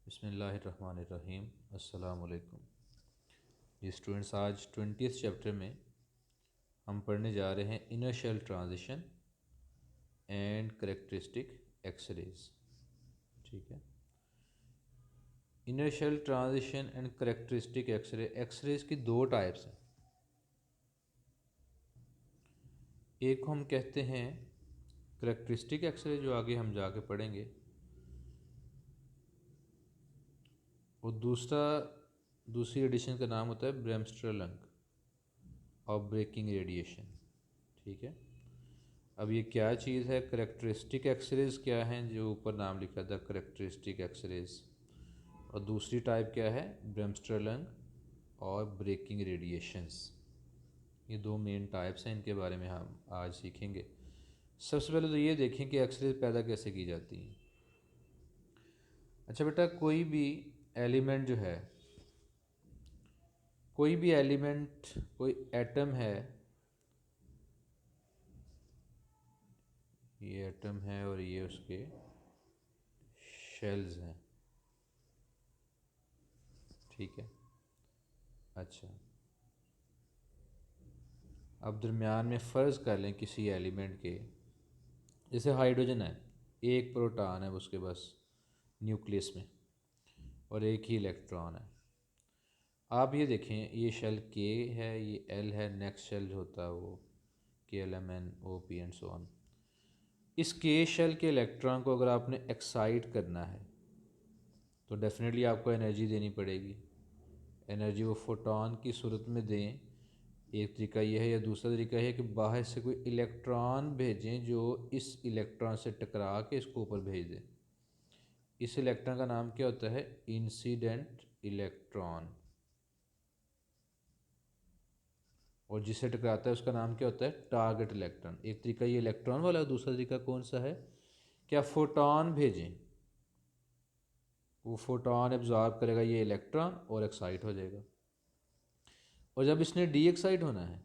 बिस्मिल्लाहिर्रहमानिर्रहीम। अस्सलाम वालेकुम। जी स्टूडेंट्स, आज 20th चैप्टर में हम पढ़ने जा रहे हैं inertial transition and characteristic X rays. ठीक है, inertial transition and characteristic X rays की दो टाइप्स हैं। एक को हम कहते हैं करेक्टरिस्टिक एक्सरे, जो आगे हम जाके पढ़ेंगे, और दूसरी एडिशन का नाम होता है ब्रेमस्टरलंग और ब्रेकिंग रेडिएशन। ठीक है, अब ये क्या चीज़ है? करेक्टरिस्टिक एक्सरेज क्या हैं, जो ऊपर नाम लिखा था करेक्टरिस्टिक एक्सरेज, और दूसरी टाइप क्या है? ब्रेमस्टरलंग और ब्रेकिंग रेडिएशंस। ये दो मेन टाइप्स हैं, इनके बारे में हम आज सीखेंगे। सबसे पहले तो ये देखें कि एक्सरेज पैदा कैसे की जाती हैं। अच्छा बेटा, कोई भी एलिमेंट जो है, कोई भी एलिमेंट, कोई एटम है, ये एटम है और ये उसके शेल्स हैं। ठीक है, अच्छा, अब दरमियान में फ़र्ज़ कर लें किसी एलिमेंट के, जैसे हाइड्रोजन है, एक प्रोटॉन है उसके बस न्यूक्लियस में और एक ही इलेक्ट्रॉन है। आप ये देखें, ये शेल के है, ये एल है, नेक्स्ट शेल जो होता है वो K L M N O P and so on. इस के शेल के इलेक्ट्रॉन को अगर आपने एक्साइट करना है तो डेफिनेटली आपको एनर्जी देनी पड़ेगी। एनर्जी वो फोटोन की सूरत में दें, एक तरीका यह है, या दूसरा तरीका है कि बाहर से कोई इलेक्ट्रॉन भेजें जो इस इलेक्ट्रॉन से टकरा के इसको ऊपर भेज दें। इस इलेक्ट्रॉन का नाम क्या होता है? Incident electron. और जिससे टकराता है उसका नाम क्या होता है? Target electron. एक तरीका ये इलेक्ट्रॉन वाला है, दूसरा तरीका कौन सा है? क्या फोटोन भेजें, वो फोटोन एब्जॉर्ब करेगा ये इलेक्ट्रॉन और एक्साइट हो जाएगा। और जब इसने डी एक्साइट होना है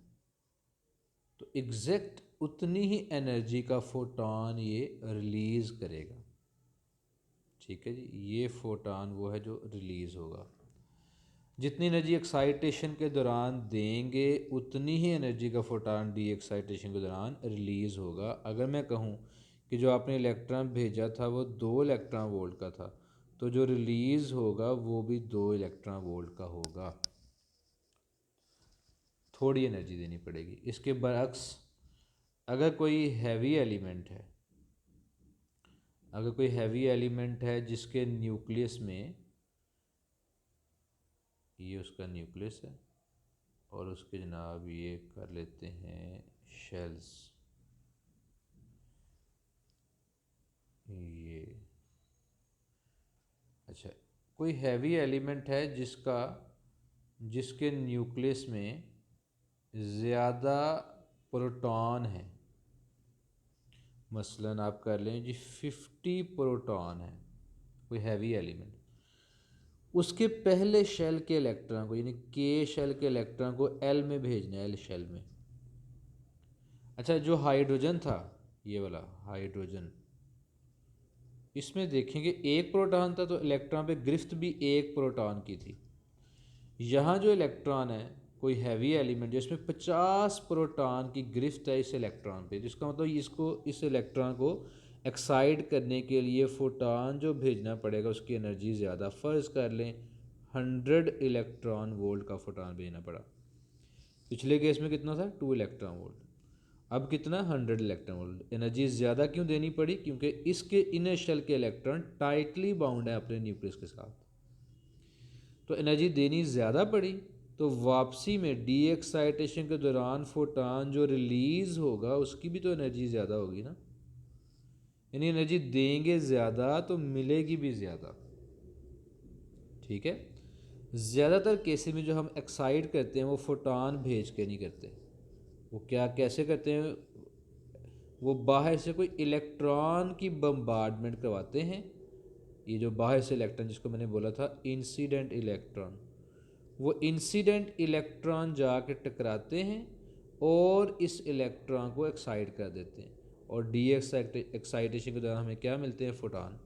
तो एग्जैक्ट उतनी ही एनर्जी का फोटोन ये रिलीज़ करेगा। ठीक है जी, ये फोटोन वो है जो रिलीज़ होगा। जितनी एनर्जी एक्साइटेशन के दौरान देंगे उतनी ही एनर्जी का फोटोन डी एक्साइटेशन के दौरान रिलीज़ होगा। अगर मैं कहूँ कि जो आपने इलेक्ट्रॉन भेजा था वो 2 इलेक्ट्रॉन वोल्ट का था, तो जो रिलीज़ होगा वो भी 2 इलेक्ट्रॉन वोल्ट का होगा। थोड़ी एनर्जी देनी पड़ेगी। इसके बरअक्स, अगर कोई हैवी एलिमेंट है, अगर कोई हैवी एलिमेंट है जिसके न्यूक्लियस में, ये उसका न्यूक्लियस है और उसके जनाब ये कर लेते हैं शेल्स, ये अच्छा, कोई हैवी एलिमेंट है जिसके न्यूक्लियस में ज़्यादा प्रोटॉन है, मसलन आप कर लें जी 50 प्रोटॉन है, कोई हैवी एलिमेंट, उसके पहले शेल के इलेक्ट्रॉन को, यानी के शेल के इलेक्ट्रॉन को एल में भेजना है, एल शेल में। अच्छा, जो हाइड्रोजन था, ये वाला हाइड्रोजन, इसमें देखेंगे एक प्रोटॉन था तो इलेक्ट्रॉन पे गिरफ्त भी एक प्रोटॉन की थी। यहाँ जो इलेक्ट्रॉन है, कोई हैवी एलिमेंट जिसमें 50 प्रोटॉन की गिरफ्त है इस इलेक्ट्रॉन पे, जिसका मतलब इसको, इस इलेक्ट्रॉन को एक्साइट करने के लिए फोटॉन जो भेजना पड़ेगा उसकी एनर्जी ज़्यादा। फ़र्ज़ कर लें 100 इलेक्ट्रॉन वोल्ट का फोटॉन भेजना पड़ा। पिछले केस में कितना था? 2 इलेक्ट्रॉन वोल्ट। अब कितना? 100 इलेक्ट्रॉन वोल्ट। एनर्जी ज़्यादा क्यों देनी पड़ी? क्योंकि इसके इनर शेल के इलेक्ट्रॉन टाइटली बाउंड है अपने न्यूक्लियस के साथ, तो एनर्जी देनी ज़्यादा पड़ी। तो वापसी में डी एक्साइटेशन के दौरान फोटॉन जो रिलीज़ होगा उसकी भी तो एनर्जी ज़्यादा होगी ना, यानी एनर्जी देंगे ज़्यादा तो मिलेगी भी ज़्यादा। ठीक है, ज़्यादातर केसेस में जो हम एक्साइट करते हैं वो फोटॉन भेज के नहीं करते। वो क्या, कैसे करते हैं? वो बाहर से कोई इलेक्ट्रॉन की बम्बार्डमेंट करवाते हैं। ये जो बाहर से इलेक्ट्रॉन, जिसको मैंने बोला था इंसिडेंट इलेक्ट्रॉन, वो इंसिडेंट इलेक्ट्रॉन जाके टकराते हैं और इस इलेक्ट्रॉन को एक्साइट कर देते हैं, और डी एक्साइटेशन के दौरान हमें क्या मिलते हैं? फोटॉन।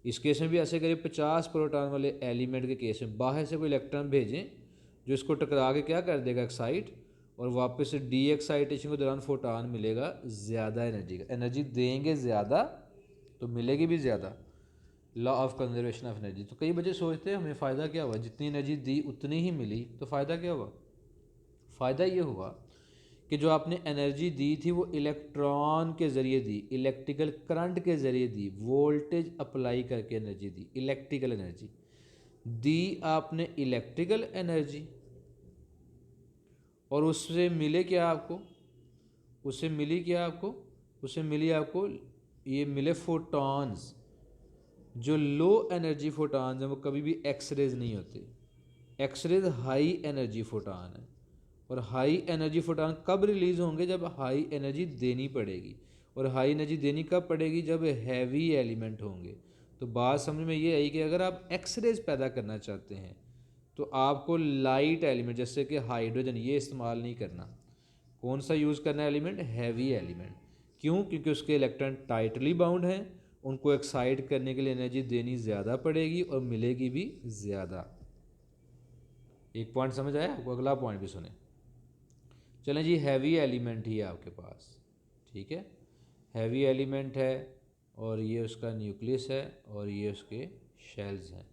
इस केस में भी ऐसे करिए, 50 प्रोटॉन वाले एलिमेंट के केस में बाहर से कोई इलेक्ट्रॉन भेजें जो इसको टकरा के क्या कर देगा, एक्साइट, और वापस से डी एक्साइटेशन के दौरान फोटॉन मिलेगा ज़्यादा एनर्जी का। एनर्जी देंगे ज़्यादा तो मिलेगी भी ज़्यादा, law of conservation of energy. तो कई बच्चे सोचते हैं हमें फ़ायदा क्या हुआ, जितनी एनर्जी दी उतनी ही मिली, तो फ़ायदा क्या हुआ? फ़ायदा ये हुआ कि जो आपने एनर्जी दी थी वो इलेक्ट्रॉन के ज़रिए दी, इलेक्ट्रिकल करंट के ज़रिए दी, वोल्टेज अप्लाई करके एनर्जी दी, इलेक्ट्रिकल एनर्जी दी आपने, इलेक्ट्रिकल एनर्जी, और उससे मिले क्या आपको, उससे मिली क्या आपको, उससे मिली आपको ये मिले फोटॉन्स। जो लो एनर्जी फोटॉन्स हैं वो कभी भी एक्सरेज नहीं होते। एक्सरेज हाई एनर्जी फोटॉन है, और हाई एनर्जी फोटॉन कब रिलीज़ होंगे, जब हाई एनर्जी देनी पड़ेगी। और हाई एनर्जी देनी कब पड़ेगी, जब हैवी एलिमेंट होंगे। तो बात समझ में ये आई कि अगर आप एक्सरेज पैदा करना चाहते हैं तो आपको लाइट एलिमेंट जैसे कि हाइड्रोजन ये इस्तेमाल नहीं करना। कौन सा यूज़ करना है एलिमेंट, हैवी एलिमेंट। क्यों? क्योंकि उसके इलेक्ट्रॉन टाइटली बाउंड हैं, उनको एक्साइट करने के लिए एनर्जी देनी ज़्यादा पड़ेगी और मिलेगी भी ज़्यादा। एक पॉइंट समझ आया आपको? अगला पॉइंट भी सुने। चलें जी, हैवी एलिमेंट ही है आपके पास, ठीक है, हैवी एलिमेंट है और ये उसका न्यूक्लियस है और ये उसके शेल्स हैं।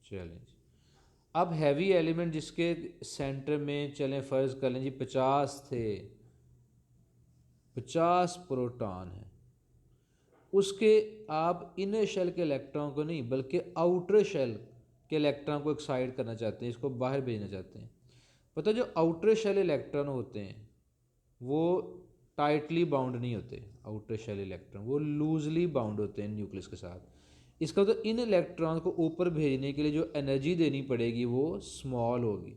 चलें जी, अब हैवी एलिमेंट जिसके सेंटर में चलें फ़र्ज़ कर लें जी 50 थे, 50 प्रोटॉन हैं, उसके आप इनर शेल के इलेक्ट्रॉन को नहीं बल्कि आउटर शेल के इलेक्ट्रॉन को एक्साइट करना चाहते हैं, इसको बाहर भेजना चाहते हैं। पता है जो आउटर शेल इलेक्ट्रॉन होते हैं वो टाइटली बाउंड नहीं होते, आउटर शेल इलेक्ट्रॉन वो लूजली बाउंड होते हैं न्यूक्लियस के साथ। इसका तो इन इलेक्ट्रॉन को ऊपर भेजने के लिए जो एनर्जी देनी पड़ेगी वो स्मॉल होगी,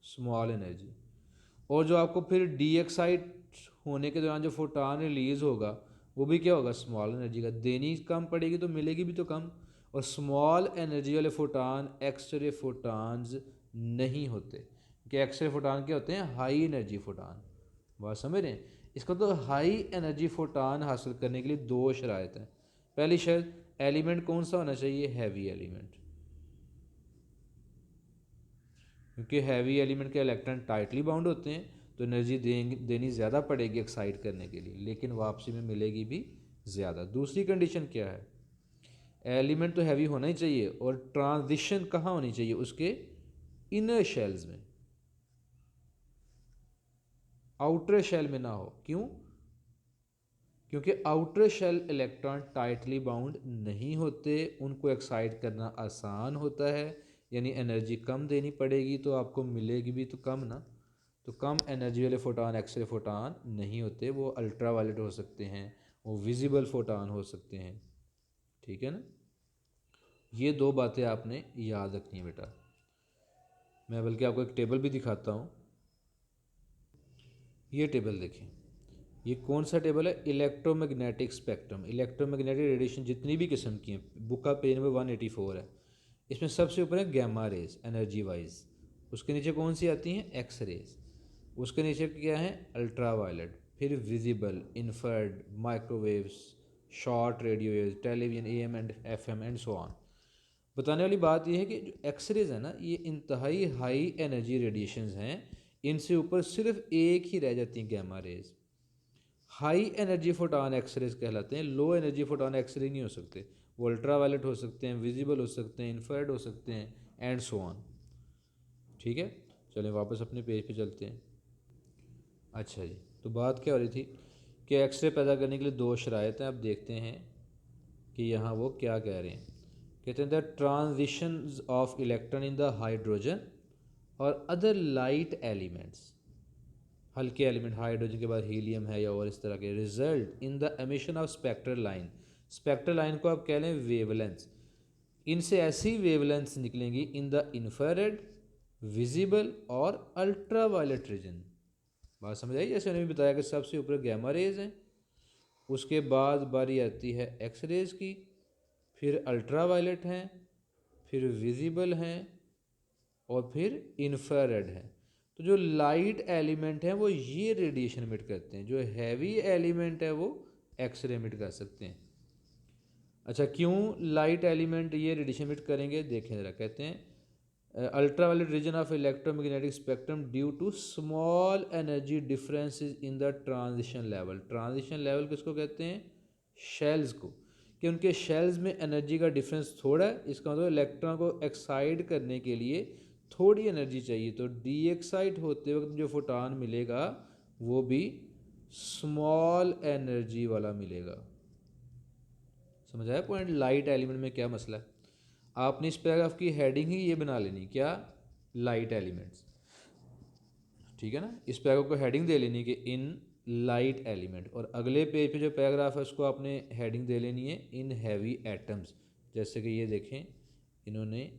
स्मॉल एनर्जी। और जो आपको फिर डी एक्साइट होने के दौरान जो फोटॉन रिलीज़ होगा वो भी क्या होगा, स्मॉल एनर्जी का। देनी कम पड़ेगी तो मिलेगी भी तो कम। और स्मॉल एनर्जी वाले फोटॉन एक्सरे फोटॉन्स नहीं होते, कि एक्सरे फोटॉन क्या होते हैं, हाई एनर्जी फोटॉन। बात समझ रहे हैं? इसका तो हाई एनर्जी फोटॉन हासिल करने के लिए दो शराइत हैं। पहली शर्त, एलिमेंट कौन सा होना चाहिए, हैवी एलिमेंट, क्योंकि हैवी एलिमेंट के इलेक्ट्रॉन टाइटली बाउंड होते हैं तो एनर्जी देनी ज़्यादा पड़ेगी एक्साइट करने के लिए, लेकिन वापसी में मिलेगी भी ज़्यादा। दूसरी कंडीशन क्या है, एलिमेंट तो हैवी होना ही चाहिए और ट्रांजिशन कहाँ होनी चाहिए, उसके इनर शेल्स में, आउटर शेल में ना हो। क्यों? क्योंकि outer shell electron tightly bound नहीं होते, उनको एक्साइट करना आसान होता है, यानी एनर्जी कम देनी पड़ेगी तो आपको मिलेगी भी तो कम ना। तो कम एनर्जी वाले फोटॉन एक्सरे फोटॉन नहीं होते, वो अल्ट्रा वायलेट हो सकते हैं, वो विजिबल फोटॉन हो सकते हैं, ठीक है ना। ये दो बातें आपने याद रखनी है बेटा। मैं बल्कि आपको एक टेबल भी दिखाता हूँ, ये टेबल देखें। ये कौन सा टेबल है, इलेक्ट्रोमैग्नेटिक स्पेक्ट्रम, इलेक्ट्रोमैग्नेटिक रेडिएशन जितनी भी किस्म की हैं, बुक का पेज नंबर 184 है। इसमें सबसे ऊपर है गैमा रेज एनर्जी वाइज, उसके नीचे कौन सी आती हैं, एक्स रेज, उसके नीचे क्या है, अल्ट्रा वायलेट, फिर visible, infrared, microwaves, short radio waves, television, am and FM and so on. बताने वाली बात यह है कि जो एक्सरेज है ना, ये इंतहाई हाई एनर्जी रेडिएशंस हैं, इनसे ऊपर सिर्फ एक ही रह जाती हैं, gamma rays. High energy photon X rays कहलाते हैं, लो एनर्जी फोटॉन एक्सरे नहीं हो सकते, वो अल्ट्रा वायलेट हो सकते हैं, विजिबल हो सकते हैं, इंफ्रारेड हो सकते हैं एंड सो ऑन, ठीक है। चलें वापस अपने पेज पे चलते हैं। अच्छा जी, तो बात क्या हो रही थी कि एक्सरे पैदा करने के लिए दो शराइत हैं। अब देखते हैं कि यहाँ वो क्या कह रहे हैं। कहते हैं the transition of electron in the hydrogen और अदर लाइट एलिमेंट्स, हल्के एलिमेंट हाइड्रोजन के बाद हीलियम है या और इस तरह के, result in the emission of spectral line. Spectral line को आप कह लें वेवलेंस, इनसे ऐसी वेवलेंस निकलेंगी इन द इंफ्रारेड, विजिबल और अल्ट्रा वायलेट रीजन। बात समझ आई? जैसे मैंने भी बताया कि सबसे ऊपर गैमा रेज हैं, उसके बाद बारी आती है एक्स रेज की, फिर अल्ट्रा वायलेट हैं, फिर विजिबल हैं और फिर इंफ्रारेड है। तो जो लाइट एलिमेंट हैं वो ये रेडिएशन एमिट करते हैं, जो हैवी एलिमेंट है वो एक्सरे एमिट कर सकते हैं। अच्छा, क्यों लाइट एलिमेंट ये रेडिएशन एमिट करेंगे, देखें ज़रा। कहते हैं ultraviolet region of electromagnetic spectrum due to small energy differences in the transition level. Transition level किसको कहते हैं? शेल्स को, कि उनके शेल्स में एनर्जी का डिफरेंस थोड़ा है। इसका मतलब इलेक्ट्रॉन को एक्साइट करने के लिए थोड़ी एनर्जी चाहिए, तो डी एक्साइट होते वक्त जो फोटॉन मिलेगा वो भी स्मॉल एनर्जी वाला मिलेगा। समझ आया पॉइंट? लाइट एलिमेंट में क्या मसला है? आपने इस पैराग्राफ की हेडिंग ही ये बना लेनी, क्या? Light elements. ठीक है ना? इस पैराग्राफ को हेडिंग दे लेनी कि इन लाइट एलिमेंट, और अगले पेज पे जो पैराग्राफ है उसको आपने हेडिंग दे लेनी है इन हैवी एटम्स। जैसे कि ये देखें, इन्होंने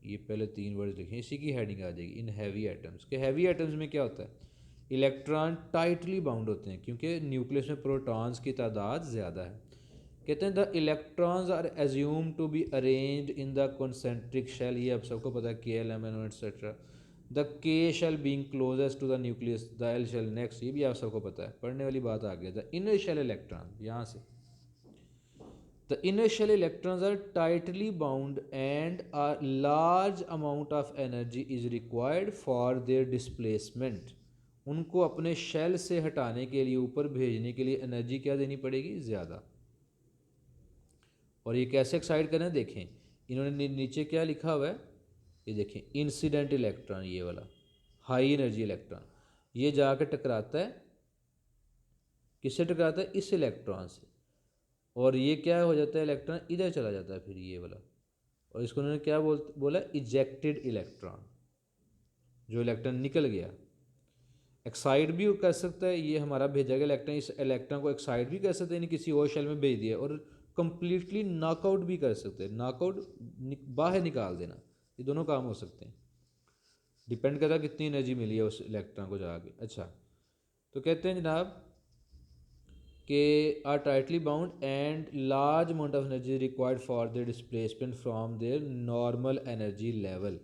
ये पहले 3 वर्ड्स लिखे, इसी की हेडिंग आ जाएगी इन हैवी एटम्स। के हैवी एटम्स में क्या होता है? इलेक्ट्रॉन टाइटली बाउंड होते हैं, क्योंकि न्यूक्लियस में प्रोटॉन्स की तादाद ज़्यादा है। कहते हैं the electrons are assume to be arranged in the concentric shell. ये आप सबको पता है, KL, MnO etcetera. The K shell being closest to the nucleus, the L shell next, ये भी आप सबको पता है, पढ़ने वाली बात आ गई। द इनर शेल इलेक्ट्रॉन, यहाँ से the inner shell electrons are tightly bound and a large amount of energy is required for their displacement। उनको अपने शेल से हटाने के लिए, ऊपर भेजने के लिए एनर्जी क्या देनी पड़ेगी? ज़्यादा। और ये कैसे एक्साइट करें, देखें इन्होंने नीचे क्या लिखा हुआ है, ये देखें इंसिडेंट इलेक्ट्रॉन, ये वाला हाई एनर्जी इलेक्ट्रॉन, ये जाकर टकराता है, किससे टकराता है? इस इलेक्ट्रॉन से। और ये क्या हो जाता है? इलेक्ट्रॉन इधर चला जाता है फिर, ये वाला। और इसको उन्होंने क्या बोला? इजेक्टेड इलेक्ट्रॉन, जो इलेक्ट्रॉन निकल गया। एक्साइट भी कर सकता है, ये हमारा भेजा गया इलेक्ट्रॉन, इस इलेक्ट्रॉन को एक्साइट भी कर सकते हैं, किसी और शेल में भेज दिया, और कंप्लीटली नॉकआउट भी कर सकते हैं, नॉकआउट बाहर निकाल देना। ये दोनों काम हो सकते हैं, डिपेंड करता है कितनी एनर्जी मिली है उस इलेक्ट्रॉन को जाके। अच्छा, तो कहते हैं जनाब कि are tightly bound and large amount of energy required for their displacement from their normal energy level.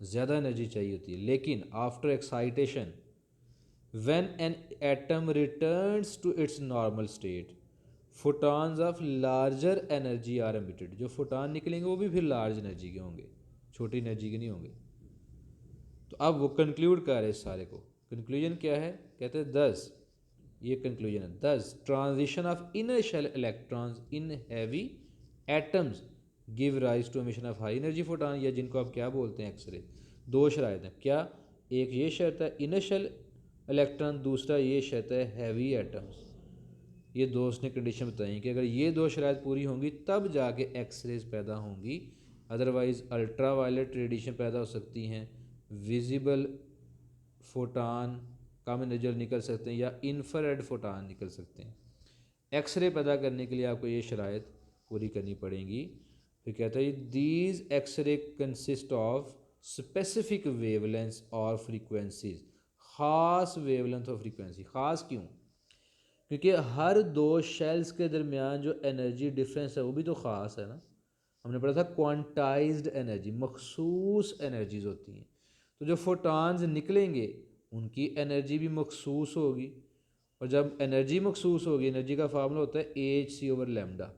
ज़्यादा एनर्जी चाहिए होती है, लेकिन after excitation when an atom returns to its normal state photons of larger energy are emitted. जो photon निकलेंगे वो भी फिर लार्ज एनर्जी के होंगे, छोटी एनर्जी के नहीं होंगे। तो अब वो कंक्लूड कर रहे हैं इस सारे को। कंक्लूजन क्या है? कहते हैं 10, ये कंक्लूजन है, 10 transition of inner shell electrons in heavy atoms give rise to emission of high energy photon, या जिनको आप क्या बोलते हैं? एक्सरे। 2 शराइत हैं, क्या? एक ये शर्त है इनर शेल इलेक्ट्रॉन, दूसरा ये शर्त है हैवी एटम्स। ये 2 उसने कंडीशन बताई कि अगर ये 2 शराइत पूरी होंगी तब जाके एक्सरेज पैदा होंगी, अदरवाइज़ अल्ट्रा वायलेट रेडिएशन पैदा हो सकती हैं, विजिबल फोटान कम एनर्जी निकल सकते हैं, या इंफ्रारेड फोटान निकल सकते हैं। एक्सरे पैदा करने के लिए आपको ये शराइत पूरी करनी पड़ेंगी। फिर कहता है these X ray consist of specific wavelength और फ्रीक्वेंसीज। ख़ास वेवलेंथ और फ्रीक्वेंसी। ख़ास क्यों? क्योंकि हर 2 शेल्स के दरमियान जो एनर्जी डिफरेंस है वो भी तो ख़ास है ना। हमने पढ़ा था क्वांटाइज्ड एनर्जी, मखसूस एनर्जीज होती हैं। तो जो फोटॉन्स निकलेंगे उनकी एनर्जी भी मखसूस होगी, और जब एनर्जी मखसूस होगी, एनर्जी का फार्मूला होता है Hc/λ।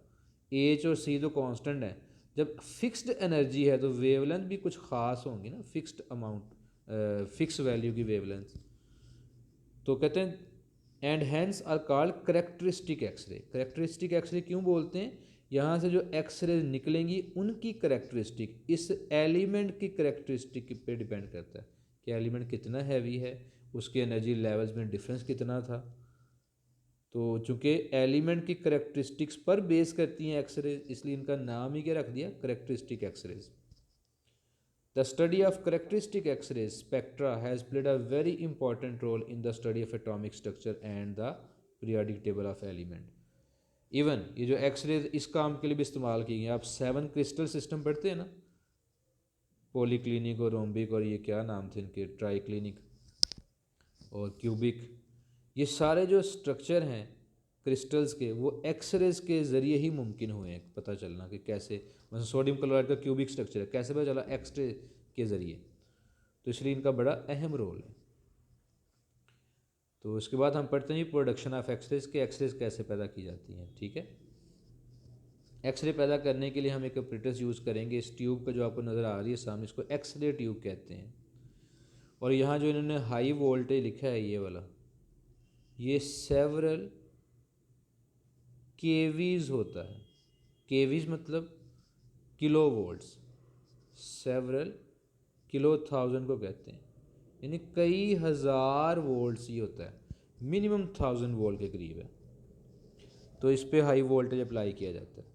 H और C तो कांस्टेंट है। जब फिक्स्ड एनर्जी है तो वेवलेंथ भी कुछ ख़ास होंगी ना, फिक्स्ड अमाउंट, फिक्स वैल्यू की वेवलेंथ। तो कहते हैं and hence are called characteristic X ray. Characteristic X ray क्यों बोलते हैं? यहाँ से जो एक्सरे निकलेंगी उनकी करेक्टरिस्टिक इस एलिमेंट की करेक्टरिस्टिक पे डिपेंड करता है कि एलिमेंट कितना हैवी है, उसके एनर्जी लेवल्स में डिफरेंस कितना था। तो चूँकि एलिमेंट की करेक्टरिस्टिक्स पर बेस करती हैं एक्सरे, इसलिए इनका नाम ही क्या रख दिया? Characteristic X rays. The study of characteristic X-rays spectra has played a very important role in the study of atomic structure and the periodic table of element. Even ये जो एक्सरेज इस काम के लिए भी इस्तेमाल की गई। आप 7 क्रिस्टल सिस्टम पढ़ते हैं ना, पॉलीक्लिनिक और रोम्बिक और ये क्या नाम थे इनके, ट्राइक्लिनिक और क्यूबिक, ये सारे जो स्ट्रक्चर हैं क्रिस्टल्स के वो एक्सरेज के ज़रिए ही मुमकिन हुए हैं पता चलना कि कैसे। मतलब सोडियम क्लोराइड का क्यूबिक स्ट्रक्चर है, कैसे पता चला? एक्सरे के ज़रिए। तो इसलिए इनका बड़ा अहम रोल है। तो उसके बाद हम पढ़ते हैं प्रोडक्शन ऑफ एक्सरेज के एक्सरेज कैसे पैदा की जाती हैं। ठीक है, एक्सरे पैदा करने के लिए हम एक अपरेटस यूज़ करेंगे। इस ट्यूब का जो आपको नज़र आ रही है सामने, इसको एक्सरे ट्यूब कहते हैं। और यहाँ जो इन्होंने हाई वोल्टेज लिखा है ये वाला, ये सेवरल केवीज होता है। केवीज मतलब kilo volts, several kilo thousand को कहते हैं, यानी कई हज़ार वोल्ट्स ही होता है, मिनिमम 1000 वोल्ट के करीब है। तो इस पे हाई वोल्टेज अप्लाई किया जाता है,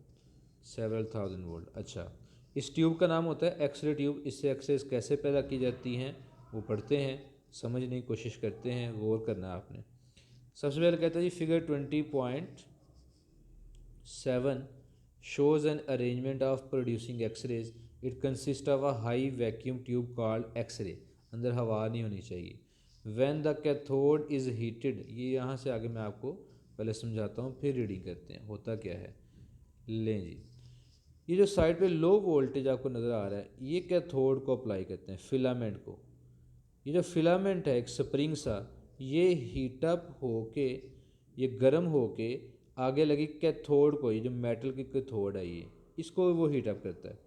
सेवरल 1000 वोल्ट। अच्छा, इस ट्यूब का नाम होता है एक्सरे ट्यूब। इससे एक्सरेज कैसे पैदा की जाती हैं वो पढ़ते हैं, समझने की कोशिश करते हैं, गौर करना है आपने। सबसे पहले कहता है जी figure 20.7 shows an arrangement of producing x-rays. It consists of a high vacuum tube called x-ray. अंदर हवा नहीं होनी चाहिए। When the cathode is heated, ये यहाँ से आगे मैं आपको पहले समझाता हूँ फिर रीडिंग करते हैं होता क्या है। लें जी, ये जो साइड पे लो वोल्टेज आपको नज़र आ रहा है, ये कैथोड को अप्लाई करते हैं, फिलामेंट को। ये जो फिलामेंट है एक स्प्रिंग सा, ये हीटअप होके, ये गर्म होके आगे लगी कैथोड को, ये जो मेटल की कैथोड है ये, इसको वो हीटअप करता है।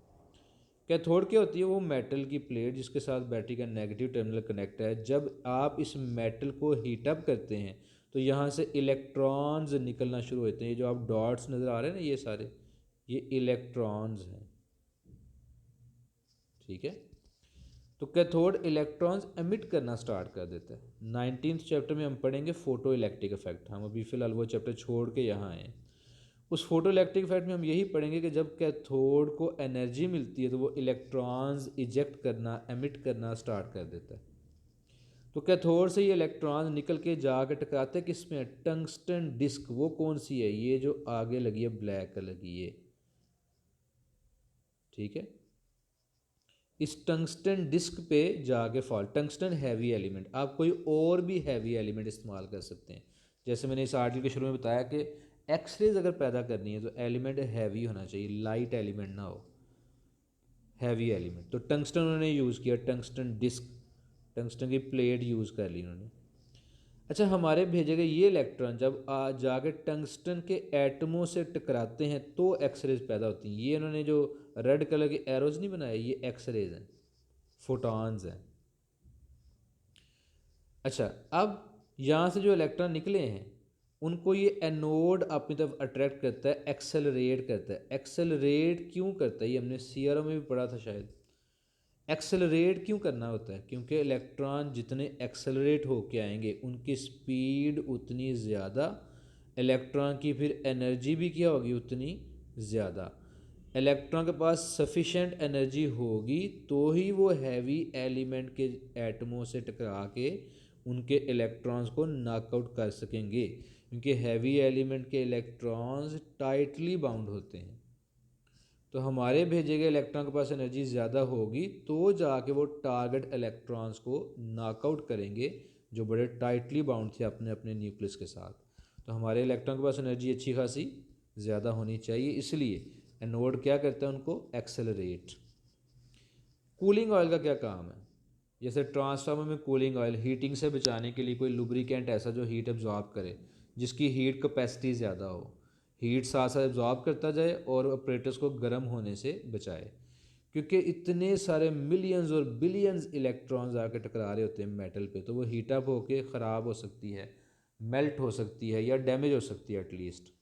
कैथोड क्या होती है? वो मेटल की प्लेट जिसके साथ बैटरी का नेगेटिव टर्मिनल कनेक्ट है। जब आप इस मेटल को हीटअप करते हैं तो यहाँ से इलेक्ट्रॉन्स निकलना शुरू होते हैं। ये जो आप डॉट्स नज़र आ रहे हैं ना, ये सारे ये इलेक्ट्रॉन्स हैं। ठीक है, तो कैथोड इलेक्ट्रॉन्स एमिट करना स्टार्ट कर देता है। 19th चैप्टर में हम पढ़ेंगे फोटो इलेक्ट्रिक इफेक्ट। हम अभी फ़िलहाल वो चैप्टर छोड़ के यहाँ आए। उस फोटो इलेक्ट्रिक इफेक्ट में हम यही पढ़ेंगे कि जब कैथोड को एनर्जी मिलती है तो वो इलेक्ट्रॉन्स इजेक्ट करना, एमिट करना स्टार्ट कर देता है। तो कैथोड से ये इलेक्ट्रॉन्स निकल के जाकर टकराते किस में? Tungsten disc. वो कौन सी है? ये जो आगे लगी है ब्लैक कलर की ये। ठीक है, इस टंगस्टन डिस्क पे जाके फॉल। टंगस्टन हैवी एलिमेंट, आप कोई और भी हैवी एलिमेंट इस्तेमाल कर सकते हैं। जैसे मैंने इस आर्टिकल के शुरू में बताया कि एक्सरेज अगर पैदा करनी है तो एलिमेंट हैवी होना चाहिए, लाइट एलिमेंट ना हो, हैवी एलिमेंट। तो टंगस्टन उन्होंने यूज़ किया, टंगस्टन डिस्क, टंगस्टन की प्लेट यूज़ कर ली उन्होंने। अच्छा, हमारे भेजे गए ये इलेक्ट्रॉन जब जाके टंगस्टन के एटमों से टकराते हैं तो एक्सरेज पैदा होती हैं। ये उन्होंने जो रेड कलर के एरोज नहीं बनाए, ये एक्सरेज हैं, फोटॉन्स हैं। अच्छा, अब यहाँ से जो इलेक्ट्रॉन निकले हैं उनको ये एनोड अपनी तरफ अट्रैक्ट करता है, एक्सेलरेट करता है। एक्सेलरेट क्यों करता है? ये हमने सीआरओ में भी पढ़ा था शायद। एक्सेलरेट क्यों करना होता है? क्योंकि इलेक्ट्रॉन जितने एक्सेलरेट होके आएंगे उनकी स्पीड उतनी ज़्यादा, इलेक्ट्रॉन की फिर एनर्जी भी क्या होगी? उतनी ज़्यादा। इलेक्ट्रॉन के पास सफिशेंट एनर्जी होगी तो ही वो हैवी एलिमेंट के एटमों से टकरा के उनके इलेक्ट्रॉन्स को नॉकआउट कर सकेंगे, क्योंकि हैवी एलिमेंट के इलेक्ट्रॉन्स टाइटली बाउंड होते हैं। तो हमारे भेजे गए इलेक्ट्रॉन के पास एनर्जी ज़्यादा होगी तो जाके वो टारगेट इलेक्ट्रॉन्स को नॉकआउट करेंगे जो बड़े टाइटली बाउंड थे अपने अपने न्यूक्लियस के साथ। तो हमारे इलेक्ट्रॉन के पास एनर्जी अच्छी खासी ज़्यादा होनी चाहिए, इसलिए एनोड क्या करता है? उनको एक्सेलरेट। कूलिंग ऑयल का क्या काम है? जैसे ट्रांसफार्मर में कूलिंग ऑयल हीटिंग से बचाने के लिए कोई लुब्रिकेंट ऐसा जो हीट एब्जॉर्ब करे, जिसकी हीट कैपेसिटी ज़्यादा हो, हीट साथ साथ एब्जॉर्ब करता जाए और ऑपरेटर्स को गर्म होने से बचाए। क्योंकि इतने सारे मिलियंस और बिलियंस इलेक्ट्रॉन्स आकर टकरा रहे होते हैं मेटल पे, तो वो हीटअप होके ख़राब हो सकती है, मेल्ट हो सकती है या डैमेज हो सकती है एटलीस्ट।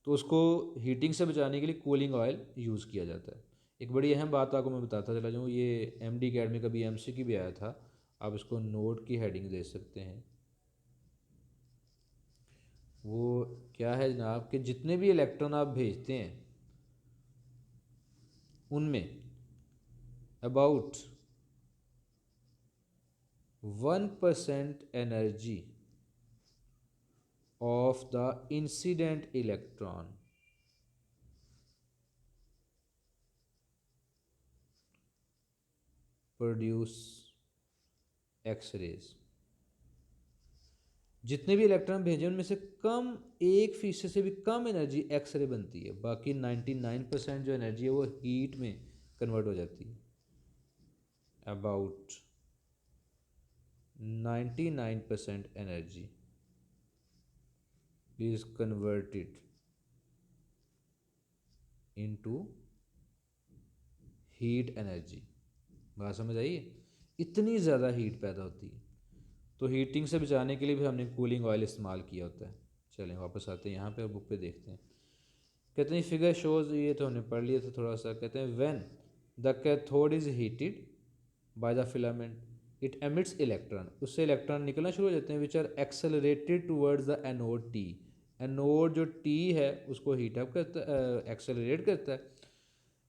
तो उसको हीटिंग से बचाने के लिए कूलिंग ऑयल यूज़ किया जाता है। एक बड़ी अहम बात आपको मैं बताता चला जाऊँ, ये MD अकेडमी का भी MCQ भी आया था, आप इसको नोट की हेडिंग दे सकते हैं। वो क्या है जनाब कि जितने भी इलेक्ट्रॉन आप भेजते हैं उनमें about 1% energy of the incident electron produce X rays. जितने भी इलेक्ट्रॉन भेजे उनमें से कम 1% से भी कम एनर्जी एक्सरे बनती है, बाकी 99% जो एनर्जी है वो हीट में कन्वर्ट हो जाती है। About 99% energy is converted into heat energy. बात समझ आई? इतनी ज़्यादा हीट पैदा होती है, तो हीटिंग से बचाने के लिए भी हमने कूलिंग ऑयल इस्तेमाल किया होता है। चलें वापस आते हैं यहाँ पे, बुक पे देखते हैं। कहते हैं फिगर शोज, ये तो हमने पढ़ लिया था थोड़ा सा। कहते हैं when the cathode is heated by the filament it emits electron, उससे इलेक्ट्रॉन निकलना शुरू हो जाते हैं which are accelerated towards the anode T. Anode जो टी है उसको हीट अप करता है, एक्सेलरेट करता है।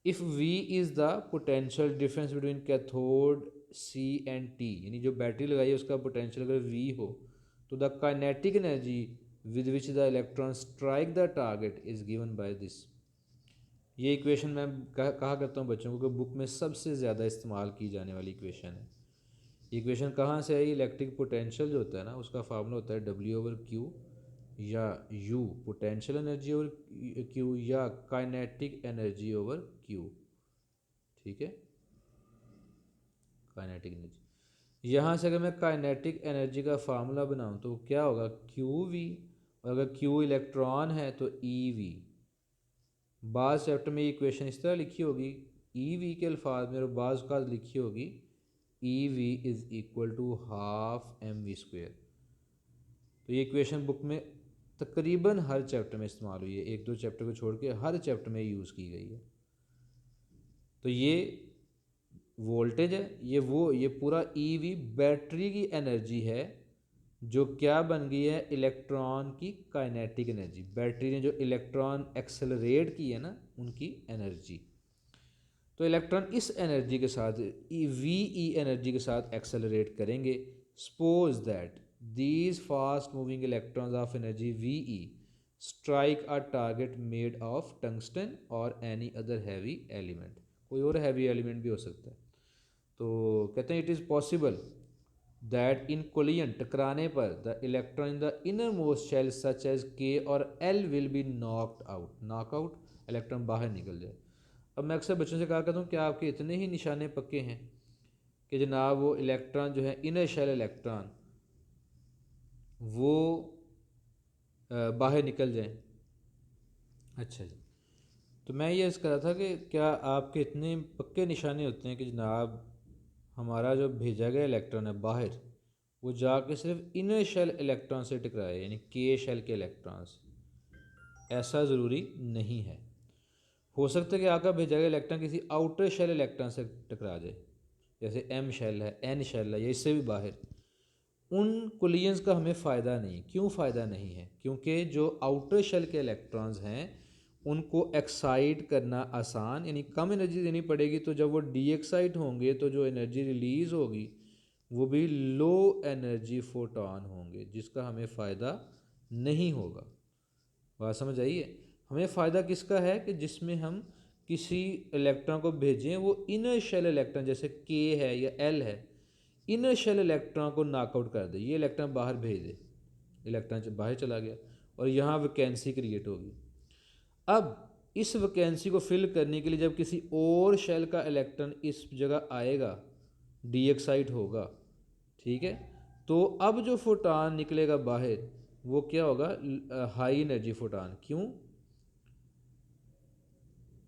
If V is the potential difference between cathode C and T, यानी जो बैटरी लगाई है उसका पोटेंशियल अगर V हो, तो the kinetic energy with which the electron strike the target is given by this. ये इक्वेशन मैं कहा करता हूँ बच्चों को कि बुक में सबसे ज़्यादा इस्तेमाल की जाने वाली इक्वेशन है। इक्वेशन कहाँ से आई? इलेक्ट्रिक पोटेंशियल जो होता है ना, उसका फार्मूला होता है W/Q, या U potential energy over Q, या काइनेटिक एनर्जी ओवर Q। ठीक है, काइनेटिक एनर्जी। यहाँ से अगर मैं काइनेटिक एनर्जी का फार्मूला बनाऊँ तो क्या होगा? QV, और अगर Q इलेक्ट्रॉन है तो EV। बाज़ चैप्टर में इक्वेशन इस तरह लिखी होगी EV के अल्फाज में, और बाज़ का लिखी होगी EV is equal to half mv²। तो ये इक्वेशन बुक में तकरीबन हर चैप्टर में इस्तेमाल हुई है, एक दो चैप्टर को छोड़ के हर चैप्टर में यूज़ की गई है। तो ये वोल्टेज है, ये पूरा EV बैटरी की एनर्जी है, जो क्या बन गई है? इलेक्ट्रॉन की काइनेटिक एनर्जी। बैटरी ने जो इलेक्ट्रॉन एक्सेलरेट की है ना, उनकी एनर्जी। तो इलेक्ट्रॉन इस एनर्जी के साथ VE एनर्जी के साथ एक्सेलरेट करेंगे। Suppose that these fast moving electrons of energy VE strike a target made of tungsten or any other heavy element, कोई और हैवी एलिमेंट भी हो सकता है। तो कहते हैं it is possible that in collision, टकराने पर, the electron in the inner most shell such as K और L will be knocked out. Knockout, electron बाहर निकल जाए। अब मैं अक्सर बच्चों से कहा करता हूँ, क्या आपके इतने ही निशाने पक्के हैं कि जनाब वो इलेक्ट्रॉन जो है, इनर शेल इलेक्ट्रॉन, वो बाहर निकल जाएं? अच्छा जी, तो मैं ये अर्ज़ कर रहा था कि क्या आपके इतने पक्के निशाने होते हैं कि जनाब हमारा जो भेजा गया इलेक्ट्रॉन है बाहर, वो जाके सिर्फ इनर शेल इलेक्ट्रॉन से टकराए, यानी K शेल के इलेक्ट्रॉन्स? ऐसा ज़रूरी नहीं है। हो सकता है कि आपका भेजा गया इलेक्ट्रॉन किसी आउटर शेल इलेक्ट्रॉन से टकरा जाए, जैसे M शेल है, N शेल है, या इससे भी बाहर। उन कोलिजन्स का हमें फ़ायदा नहीं। क्यों फ़ायदा नहीं है? क्योंकि जो आउटर शेल के इलेक्ट्रॉन्स हैं उनको एक्साइट करना आसान, यानी कम एनर्जी देनी पड़ेगी। तो जब वो डी एक्साइट होंगे तो जो एनर्जी रिलीज़ होगी वो भी लो एनर्जी फोटॉन होंगे, जिसका हमें फ़ायदा नहीं होगा। बात समझ आई है? हमें फ़ायदा किसका है? कि जिसमें हम किसी इलेक्ट्रॉन को भेजें वो इनर शेल इलेक्ट्रॉन, जैसे K है या L है, इनर शेल इलेक्ट्रॉन को नॉकआउट कर दे, ये इलेक्ट्रॉन बाहर भेज दे, इलेक्ट्रॉन बाहर चला गया और यहाँ वैकेंसी क्रिएट होगी। अब इस वैकेंसी को फिल करने के लिए जब किसी और शेल का इलेक्ट्रॉन इस जगह आएगा, डी एक्साइट होगा, ठीक है, तो अब जो फोटॉन निकलेगा बाहर वो क्या होगा? High energy photon. क्यों?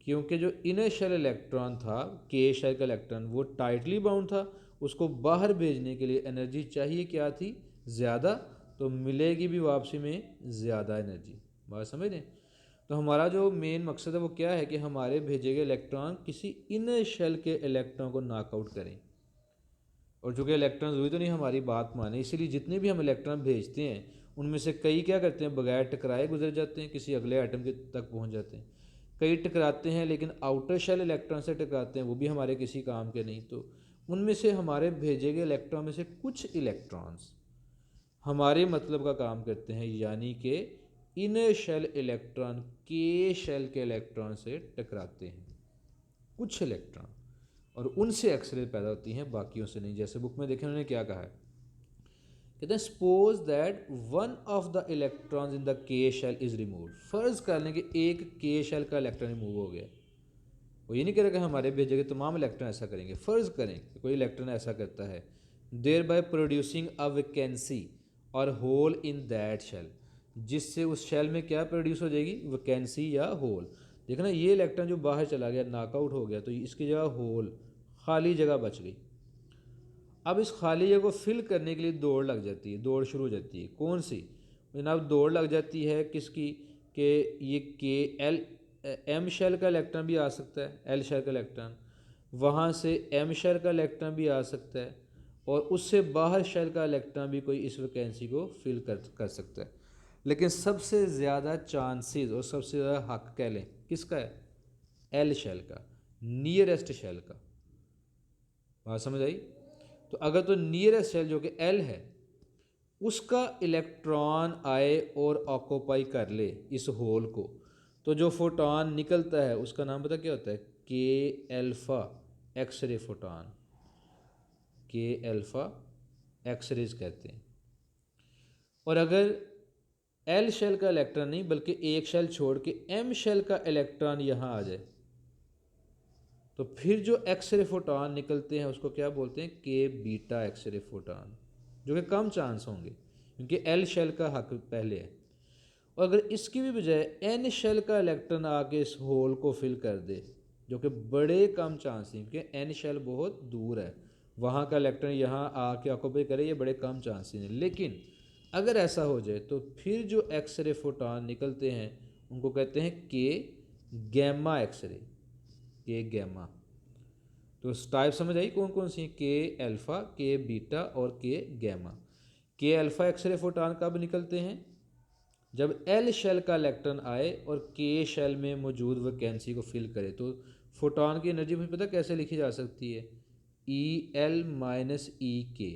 क्योंकि जो इनर शेल इलेक्ट्रॉन था, K शेल का इलेक्ट्रॉन, वो टाइटली बाउंड था, उसको बाहर भेजने के लिए एनर्जी चाहिए क्या थी? ज़्यादा, तो मिलेगी भी वापसी में ज़्यादा एनर्जी। बात समझ लें? तो हमारा जो मेन मकसद है वो क्या है? कि हमारे भेजे गए इलेक्ट्रॉन किसी इनर शेल के इलेक्ट्रॉन को नॉकआउट करें। और चूँकि इलेक्ट्रॉन ज़रूरी तो नहीं हमारी बात माने, इसीलिए जितने भी हम इलेक्ट्रॉन भेजते हैं उनमें से कई क्या करते हैं? बगैर टकराए गुजर जाते हैं, किसी अगले आइटम के तक पहुँच जाते हैं। कई टकराते हैं लेकिन आउटर शेल इलेक्ट्रॉन से टकराते हैं, वो भी हमारे किसी काम के नहीं। तो उनमें से हमारे भेजे गए इलेक्ट्रॉन में से कुछ इलेक्ट्रॉन्स हमारे मतलब का काम करते हैं, यानी कि inner shell electron K shell के इलेक्ट्रॉन से टकराते हैं, कुछ इलेक्ट्रॉन, और उनसे एक्सेलरेट पैदा होती हैं, बाकियों से नहीं। जैसे बुक में देखें उन्होंने क्या कहा है, कहते हैं suppose that one of the electrons in the K shell is removed. फ़र्ज़ कर लें कि एक K शेल का इलेक्ट्रॉन रिमूव हो गया। वो ये नहीं कह रहा कि हमारे भेजे गए तमाम इलेक्ट्रॉन ऐसा करेंगे, फ़र्ज़ करें कि कोई इलेक्ट्रॉन ऐसा करता है thereby producing a vacancy और होल इन दैट शेल, जिससे उस शेल में क्या प्रोड्यूस हो जाएगी, वैकेंसी या होल। देखना ये इलेक्ट्रॉन जो बाहर चला गया, नॉकआउट हो गया, तो इसकी जगह होल, खाली जगह बच गई। अब इस खाली जगह को फिल करने के लिए दौड़ लग जाती है, दौड़ शुरू हो जाती है। कौन सी जनाब दौड़ लग जाती है, किसकी, कि ये के एल एम शेल का इलेक्ट्रॉन भी आ सकता है, एल शेल का इलेक्ट्रॉन, वहाँ से एम शेल का इलेक्ट्रॉन भी आ सकता है, और उससे बाहर शेल का इलेक्ट्रॉन भी कोई इस वैकेंसी को फिल कर सकता है। लेकिन सबसे ज़्यादा चांसेस और सबसे ज़्यादा हक कह लें किसका है, एल शेल का, नियरेस्ट शेल का। बात समझ आई। तो अगर तो नियरेस्ट शेल जो कि एल है, उसका इलेक्ट्रॉन आए और ऑक्यूपाई कर ले इस होल को, तो जो फोटॉन निकलता है उसका नाम पता क्या होता है, के एल्फ़ा एक्सरे फोटॉन, के एल्फ़ा एक्सरेज कहते हैं। और अगर एल शेल का इलेक्ट्रॉन नहीं बल्कि एक शेल छोड़ के एम शेल का इलेक्ट्रॉन यहाँ आ जाए, तो फिर जो एक्सरे फोटॉन निकलते हैं उसको क्या बोलते हैं, के बीटा एक्सरे फोटॉन, जो कि कम चांस होंगे क्योंकि एल शेल का हक पहले है। और अगर इसकी भी बजाय एन शेल का इलेक्ट्रॉन आके इस होल को फिल कर दे, जो कि बड़े कम चांस हैं क्योंकि एन शेल बहुत दूर है, वहाँ का इलेक्ट्रॉन यहाँ आके ऑक्यूपाई करे, ये बड़े कम चांसेस हैं। लेकिन अगर ऐसा हो जाए तो फिर जो एक्सरे फोटॉन निकलते हैं उनको कहते हैं के गैमा एक्सरे, के गैमा। तो टाइप समझ आई कौन कौन सी, के अल्फ़ा, के बीटा और के गैमा। के अल्फ़ा एक्सरे फोटॉन कब निकलते हैं, जब एल शेल का इलेक्ट्रॉन आए और के शेल में मौजूद वैकेंसी को फिल करे। तो फोटॉन की एनर्जी मुझे पता कैसे लिखी जा सकती है, ई एल माइनस ई के,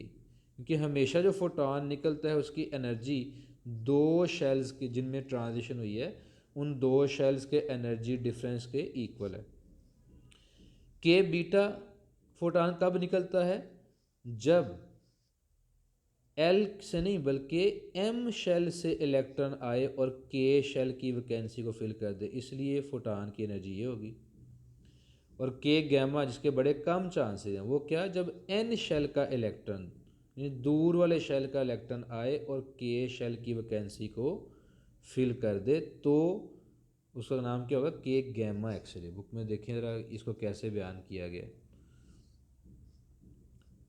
क्योंकि हमेशा जो फोटॉन निकलता है उसकी एनर्जी दो शेल्स की जिनमें ट्रांजिशन हुई है उन दो शेल्स के एनर्जी डिफरेंस के इक्वल है। के बीटा फोटॉन कब निकलता है, जब एल से नहीं बल्कि एम शेल से इलेक्ट्रॉन आए और के शेल की वैकेंसी को फिल कर दे, इसलिए फोटॉन की एनर्जी ये होगी। और के गैमा जिसके बड़े कम चांसेस हैं वो क्या, जब एन शेल का इलेक्ट्रॉन दूर वाले शेल का इलेक्ट्रॉन आए और के शेल की वैकेंसी को फिल कर दे, तो उसका नाम क्या होगा, के गैमा एक्सरे। बुक में देखें ज़रा इसको कैसे बयान किया गया।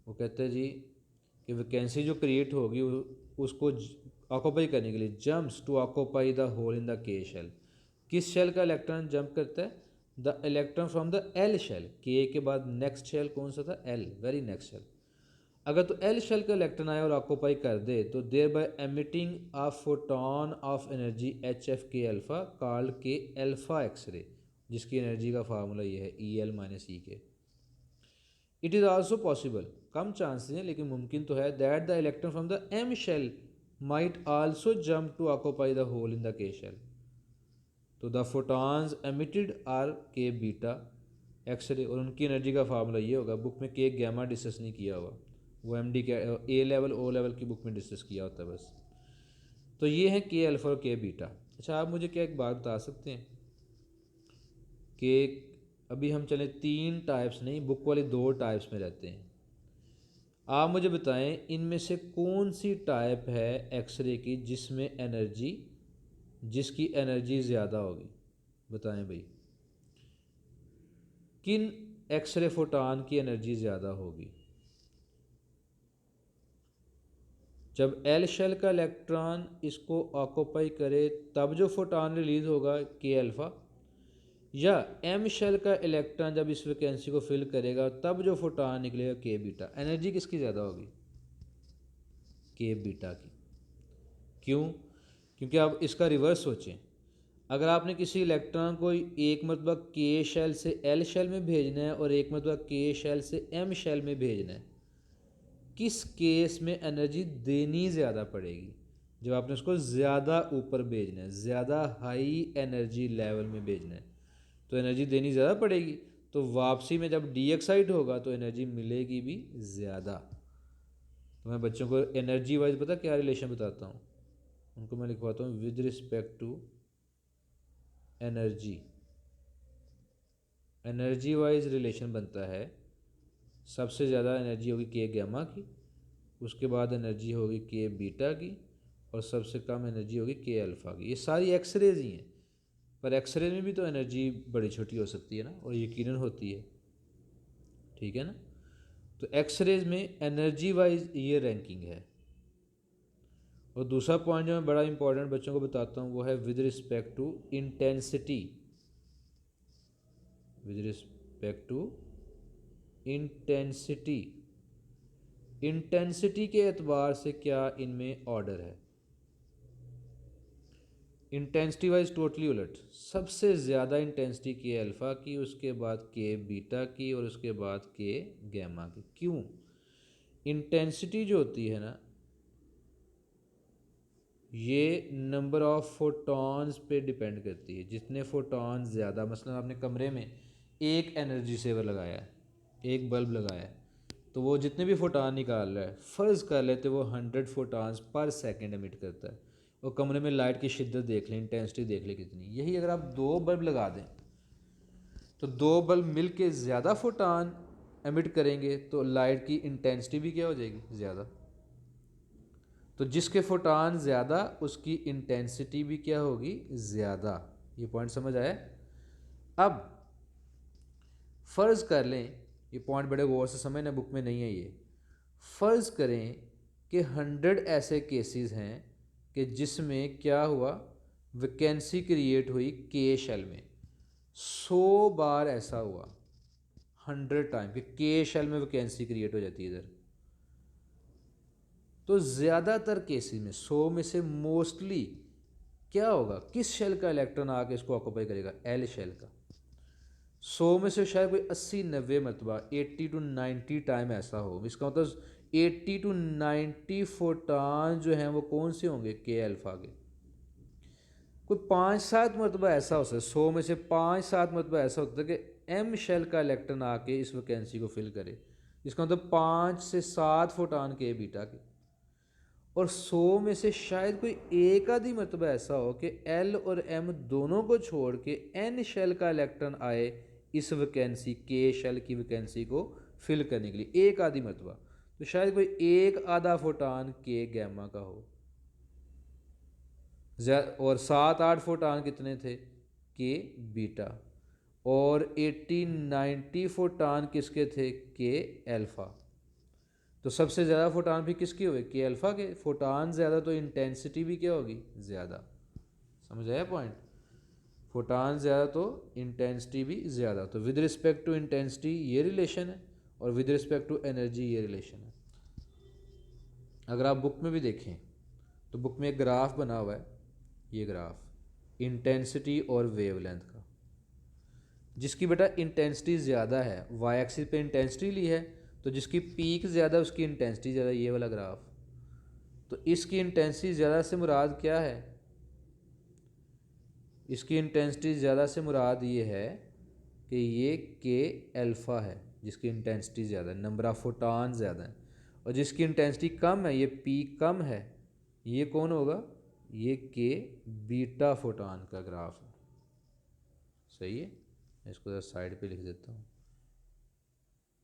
वो कहते हैं जी कि वैकेंसी जो क्रिएट होगी उसको ऑक्यूपाई करने के लिए, jumps to occupy the hole in the K shell, किस शेल का इलेक्ट्रॉन जंप करता है, the electron from the L shell, K के बाद नेक्स्ट शेल कौन सा था, एल, वेरी नेक्स्ट शेल। अगर तो एल शेल का इलेक्ट्रॉन आए और ऑक्यूपाई कर दे तो thereby emitting a photon of energy H F K alpha called K alpha X ray, जिसकी एनर्जी का फार्मूला ये है E L minus E K. It is also possible, कम चांसेस हैं लेकिन मुमकिन तो है, that the electron from the M shell might also jump to occupy the hole in the K shell. तो the photons emitted are K beta X ray, और उनकी energy का फार्मूला ये होगा। बुक में के गैमा डिस्कस नहीं किया हुआ, वो एम डी के ए लेवल ओ लेवल की बुक में डिस्कस किया होता है बस। तो ये है के अल्फ़ा और के बीटा। अच्छा आप मुझे क्या एक बात बता सकते हैं कि अभी हम चले तीन टाइप्स नहीं, बुक वाले दो टाइप्स में रहते हैं, आप मुझे बताएं इनमें से कौन सी टाइप है एक्सरे की जिसमें एनर्जी, जिसकी एनर्जी ज़्यादा होगी, बताएं भाई किन एक्सरे फोटॉन की एनर्जी ज़्यादा होगी। जब एल शेल का इलेक्ट्रॉन इसको ऑक्यूपाई करे तब जो फोटॉन रिलीज़ होगा के अल्फ़ा, या एम शेल का इलेक्ट्रॉन जब इस वैकेंसी को फिल करेगा तब जो फोटॉन निकलेगा के बीटा, एनर्जी किसकी ज़्यादा होगी, के बीटा की। क्यों, क्योंकि आप इसका रिवर्स सोचें, अगर आपने किसी इलेक्ट्रॉन को एक मरतबा के शेल से एल शेल में भेजना है और एक मरतबा के शेल से एम शेल में भेजना है, किस केस में एनर्जी देनी ज़्यादा पड़ेगी, जब आपने उसको ज़्यादा ऊपर भेजना है, ज़्यादा हाई एनर्जी लेवल में भेजना है, तो एनर्जी देनी ज़्यादा पड़ेगी। तो वापसी में जब डी एक्साइड होगा तो एनर्जी मिलेगी भी ज़्यादा। तो मैं बच्चों को एनर्जी वाइज पता क्या रिलेशन बताता हूँ, उनको मैं लिखवाता हूँ with respect to energy, energy wise relation बनता है, सबसे ज़्यादा एनर्जी होगी के गैमा की, उसके बाद एनर्जी होगी के बीटा की, और सबसे कम एनर्जी होगी के अल्फ़ा की। ये सारी एक्सरेज ही हैं, पर एक्सरे में भी तो एनर्जी बड़ी छोटी हो सकती है ना, और यकीनन होती है, ठीक है ना। तो एक्सरेज में एनर्जी वाइज ये रैंकिंग है। और दूसरा पॉइंट जो मैं बड़ा इंपॉर्टेंट बच्चों को बताता हूँ वो है with respect to intensity, with respect to intensity. Intensity के एतबार से क्या इनमें ऑर्डर है। इंटेंसिटी वाइज टोटली उलट, सबसे ज़्यादा इंटेंसिटी के अल्फ़ा की, उसके बाद के बीटा की, और उसके बाद के गैमा की। क्यों? इंटेंसिटी जो होती है ना, ये नंबर ऑफ फोटॉन्स पे डिपेंड करती है। जितने फोटॉन ज़्यादा, मसलन आपने कमरे में एक एनर्जी सेवर लगाया है, एक बल्ब लगाया है, तो वो जितने भी फोटॉन निकाल रहा है, फ़र्ज़ कर लेते वो 100 फोटॉन्स पर सेकेंड एमिट करता है। और कमरे में लाइट की शिद्दत देख लें, इंटेंसिटी देख लें कितनी। यही अगर आप दो बल्ब लगा दें तो दो बल्ब मिल के ज़्यादा फोटॉन एमिट करेंगे, तो लाइट की इंटेंसिटी भी क्या हो जाएगी, ज़्यादा। तो जिसके फोटॉन ज़्यादा उसकी इंटेंसिटी भी क्या होगी, ज़्यादा। ये पॉइंट समझ आया। अब फ़र्ज़ कर लें, ये पॉइंट बड़े गौर से समझना, बुक में नहीं है ये। फ़र्ज़ करें कि 100 ऐसे केसेस हैं कि जिसमें क्या हुआ, वैकेंसी क्रिएट हुई के शेल में। 100 बार ऐसा हुआ, 100 टाइम, कि के शेल में वैकेंसी क्रिएट हो जाती है इधर। तो ज़्यादातर केसेस में, 100 में से मोस्टली क्या होगा, किस शेल का इलेक्ट्रॉन आके इसको ऑक्यूपाई करेगा, एल शेल का। 100 में से शायद कोई 80-90 मरतबा, 80 to 90 टाइम ऐसा हो। इसका मतलब 80 to 90 फोटॉन जो हैं वो कौन से होंगे, के अल्फ़ा के। कोई 5-7 मरतबा ऐसा हो सकता है, 100 में से 5-7 मरतबा ऐसा होता है कि एम शेल का इलेक्ट्रॉन आके इस वैकेंसी को फिल करे। इसका मतलब 5 से 7 फोटॉन के बीटा के। और 100 में से शायद कोई एक आधी मरतबा ऐसा हो कि एल और एम दोनों को छोड़ के एन शेल का इलेक्ट्रॉन आए इस वैकेंसी, के शेल की वैकेंसी को फिल करने के लिए, एक आधी मरतबा। तो शायद कोई एक आधा फोटान के गैमा का हो। और 7-8 फोटान कितने थे, के बीटा। और 80-90 फोटान किसके थे, के अल्फ़ा। तो सबसे ज़्यादा फोटान भी किसके हुए, के अल्फ़ा के। फोटान ज़्यादा तो इंटेंसिटी भी क्या होगी, ज़्यादा। समझ आया पॉइंट। फोटान ज़्यादा तो इंटेंसिटी भी ज़्यादा। तो विद रिस्पेक्ट टू इंटेंसिटी ये रिलेशन है, और विद रिस्पेक्ट टू एनर्जी ये रिलेशन है। अगर आप बुक में भी देखें तो बुक में एक ग्राफ बना हुआ है, ये ग्राफ इंटेंसिटी और वेवलेंथ का। जिसकी बेटा इंटेंसिटी ज़्यादा है, वाई एक्सिस पे इंटेंसिटी ली है, तो जिसकी पीक ज़्यादा उसकी इंटेंसिटी ज़्यादा, ये वाला ग्राफ। तो इसकी इंटेंसिटी ज़्यादा से मुराद क्या है, इसकी इंटेंसिटी ज़्यादा से मुराद ये है कि ये के अल्फ़ा है, जिसकी इंटेंसिटी ज़्यादा है, नंबर ऑफ फोटान ज़्यादा है। और जिसकी इंटेंसिटी कम है, ये पीक कम है, ये कौन होगा, ये के बीटा फोटान का ग्राफ है। सही है, मैं इसको ज़रा साइड पे लिख देता हूँ,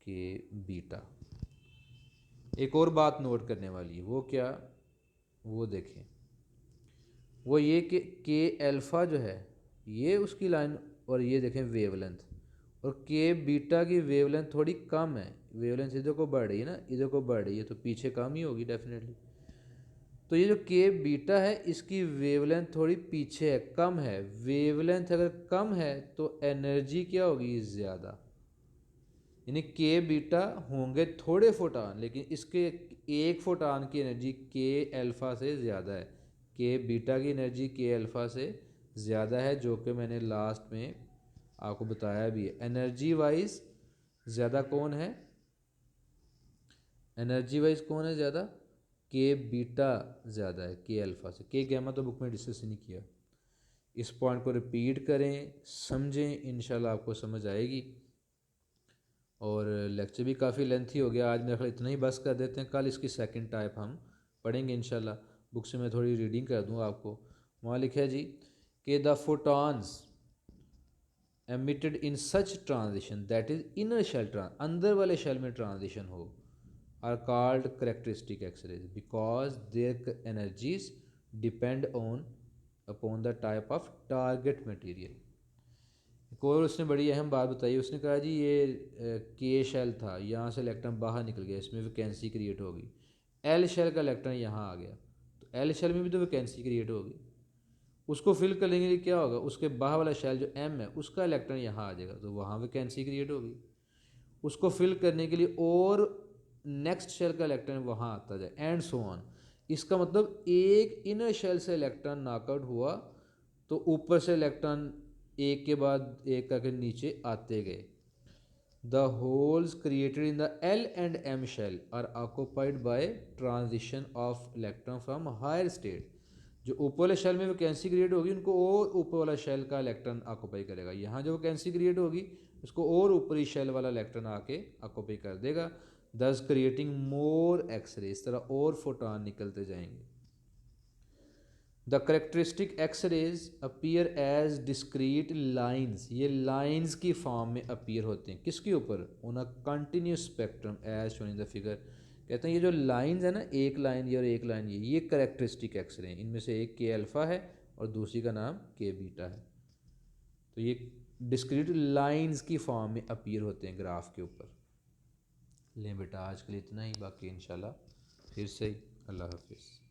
के बीटा। एक और बात नोट करने वाली है, वो क्या, वो देखें, वो ये कि के अल्फ़ा जो है ये उसकी लाइन, और ये देखें वेवलेंथ, और के बीटा की वेवलेंथ थोड़ी कम है। वेवलेंथ इधर को बढ़ रही है ना, इधर को बढ़ रही है, तो पीछे कम ही होगी डेफिनेटली। तो ये जो के बीटा है इसकी वेवलेंथ थोड़ी पीछे है, कम है। वेवलेंथ अगर कम है तो एनर्जी क्या होगी, ज़्यादा। यानी के बीटा होंगे थोड़े फोटान, लेकिन इसके एक फोटान की एनर्जी के अल्फ़ा से ज़्यादा है। के बीटा की एनर्जी के अल्फ़ा से ज़्यादा है, जो कि मैंने लास्ट में आपको बताया भी है। एनर्जी वाइज ज़्यादा कौन है, एनर्जी वाइज कौन है ज़्यादा, के बीटा ज़्यादा है के अल्फ़ा से। के गैमा तो बुक में डिस्कस ही नहीं किया। इस पॉइंट को रिपीट करें, समझें, इंशाल्लाह आपको समझ आएगी। और लेक्चर भी काफ़ी लेंथी हो गया आज, मेरा ख्याल इतना ही बस कर देते हैं। कल इसकी सेकंड टाइप हम पढ़ेंगे इंशाल्लाह। बुक से मैं थोड़ी रीडिंग कर दूँगा आपको। वहाँ लिखा है जी कि the photons emitted in such transition that is inner shell, अंदर वाले शेल में ट्रांजिशन हो, are called characteristic X-rays because their energies depend on upon the type of target material. एक और उसने बड़ी अहम बात बताई, उसने कहा जी ये के शेल था, यहाँ से इलेक्ट्रॉन बाहर निकल गया, इसमें वैकेंसी क्रिएट होगी। एल शेल का इलेक्ट्रॉन यहाँ आ गया तो एल शेल में भी तो वैकेंसी क्रिएट होगी, उसको फिल कर लेंगे क्या होगा, उसके बाहर वाला शेल जो एम है उसका इलेक्ट्रॉन यहाँ आ जाएगा तो वहाँ वैकेंसी क्रिएट होगी। उसको फिल करने के लिए और नेक्स्ट शेल का इलेक्ट्रॉन वहाँ आता जाए एंड सो ऑन। इसका मतलब एक इनर शेल से इलेक्ट्रॉन नॉकआउट हुआ तो ऊपर से इलेक्ट्रॉन एक के बाद एक करके नीचे आते गए। The holes created in the L and M shell are occupied by transition of electron from higher state. जो ऊपर वाले शेल में वैकेंसी क्रिएट होगी उनको और ऊपर वाला शेल का इलेक्ट्रॉन ऑक्यूपाई करेगा। यहाँ जो वैकेंसी क्रिएट होगी उसको और ऊपरी शेल वाला इलेक्ट्रॉन आके ऑक्यूपाई कर देगा, दस क्रिएटिंग मोर एक्सरे। इस तरह और फोटॉन निकलते जाएंगे। The characteristic X rays appear as discrete lines, ये लाइन्स की फॉर्म में अपीयर होते हैं किसके ऊपर, on a continuous spectrum as shown in the figure. कहते हैं ये जो लाइन्स है ना, एक लाइन ये और एक लाइन ये करेक्टरिस्टिक एक्सरे हैं। इनमें से एक के अल्फ़ा है और दूसरी का नाम के बीटा है। तो ये डिस्क्रीट लाइन्स की फॉर्म में अपीयर होते हैं ग्राफ के ऊपर। लें बेटा आज के लिए इतना ही, बाकी इंशाल्लाह फिर से। अल्लाह हाफिज़।